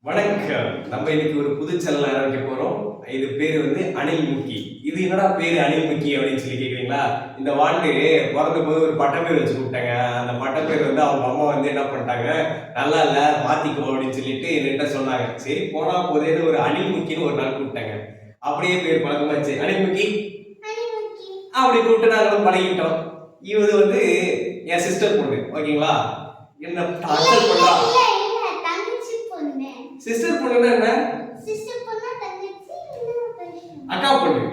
வணக்கம். நம்ம இன்னைக்கு ஒரு புது சேனல் ஆரம்பிக்க போறோம். இது பேரு வந்து அணில் முக்கி. இது என்னடா பேரு அணில் முக்கி அப்படின்னு சொல்லி கேக்குறீங்களா? இந்த வாண்டு பிறந்த போது ஒரு பட்டப்பேர் வச்சு கூப்பிட்டாங்க. அந்த பட்டப்பேர் வந்து அவங்க அம்மா வந்து என்ன பண்ணிட்டாங்க, நல்லா இல்ல மாத்திக்கோ அப்படின்னு சொல்லிட்டு என்கிட்ட சொன்னாங்க. சரி போனா போதேன்னு ஒரு அணில் முக்கின்னு ஒரு நாள் கூப்பிட்டாங்க. அப்படியே பேர் பழக்கமாச்சு. அணில் முக்கி அப்படி கூப்பிட்டு நாங்களும் பழகிட்டோம். இது வந்து என் சிஸ்டர் பொண்ணு. ஓகேங்களா? என்ன டார்ச்சர் பண்றா? சிஸ்டர் பொண்ணுன்னா என்ன? சிஸ்டர் பொண்ணா தங்கச்சி இல்ல பெரியம்மா? அக்கா பொண்ணு.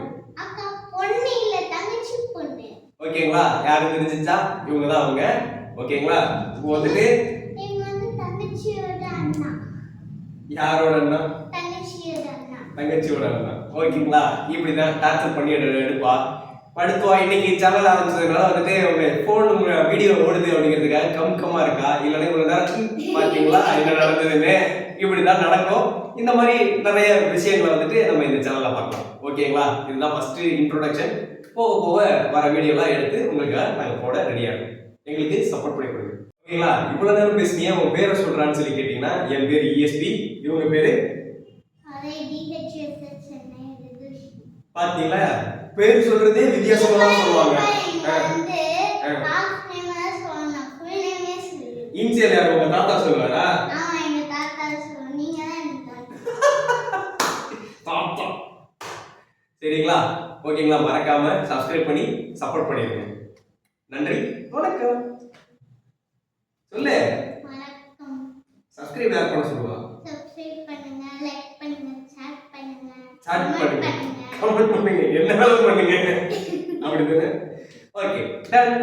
அக்கா பொண்ணு இல்ல தங்கச்சி பொண்ணு. ஓகேங்களா? யாரு தெரிஞ்சிச்சா? இவங்க தான் அவங்க. ஓகேங்களா? இப்போ வந்துட்டு இவங்க வந்து தங்கச்சியோட அண்ணா. யாரோட அண்ணா? தங்கச்சியோட அண்ணா. தங்கச்சியோட அண்ணா. ஓகேங்களா? இப்படி தான் டார்ச்சர் பண்ணி எடுப்பா. படுத்துவா. இன்னைக்கு சேனல் ஆரம்பிச்சதுனால வந்துட்டு உங்க போன் வீடியோ ஓடுது அப்படிங்கிறதுக்காக கம்மா இருக்கா? இல்லைன்னா இவ்வளவு நேரம் பாத்தீங்களா என்ன நடந்ததுன்னு? இப்படிதான் நடக்கும். இந்த மாதிரி நிறைய விஷயங்களை வந்துட்டு நம்ம இந்த சேனல்ல பார்க்கலாம். ஓகேங்களா? இதுதான் ஃபர்ஸ்ட் இன்ட்ரோடக்ஷன். போக போக வர வீடியோலாம் எடுத்து உங்களுக்கு நாங்கள் போட ரெடியா இருக்கும். எங்களுக்கு சப்போர்ட் பண்ணி கொடுங்க. ஓகேங்களா? இவ்வளவு நேரம் பேசுனீங்க உங்க பேரை சொல்றான்னு சொல்லி கேட்டீங்கன்னா என் பேர் இஎஸ்பி. இவங்க பேரு அதே டிஹெச்எஸ் சென்னை விதுஷி. பாத்தீங்களா? பேர் சொல்றதே வித்தியாசமா தான் சொல்லுவாங்க. வந்து ஹாஃப் நேம் தான் சொல்லணும். ஃபுல் நேமே சொல்லு. இன்சியல் யார் உங்க தாத்தா சொல்லுவாரா? ஆமா எங்க தாத்தா சொல்லுவாங்க. நீங்க தான் எங்க தாத்தா. சரிங்களா? ஓகேங்களா? மறக்காம சப்ஸ்கிரைப் பண்ணி சப்போர்ட் பண்ணிருங்க. நன்றி. வணக்கம். சொல்லு. வணக்கம். சப்ஸ்கிரைப் யார் பண்ண சொல்லுவா? சப்ஸ்கிரைப் பண்ணுங்க, லைக் பண்ணுங்க, ஷேர் பண்ணுங்க, சாட் கமெண்ட் பண்ணுங்க. பண்ணுங்க. கமெண்ட் பண்ணுங்க. என்ன வேலை பண்ணுங்க. அப்படிதானே? ஓகே. டன்.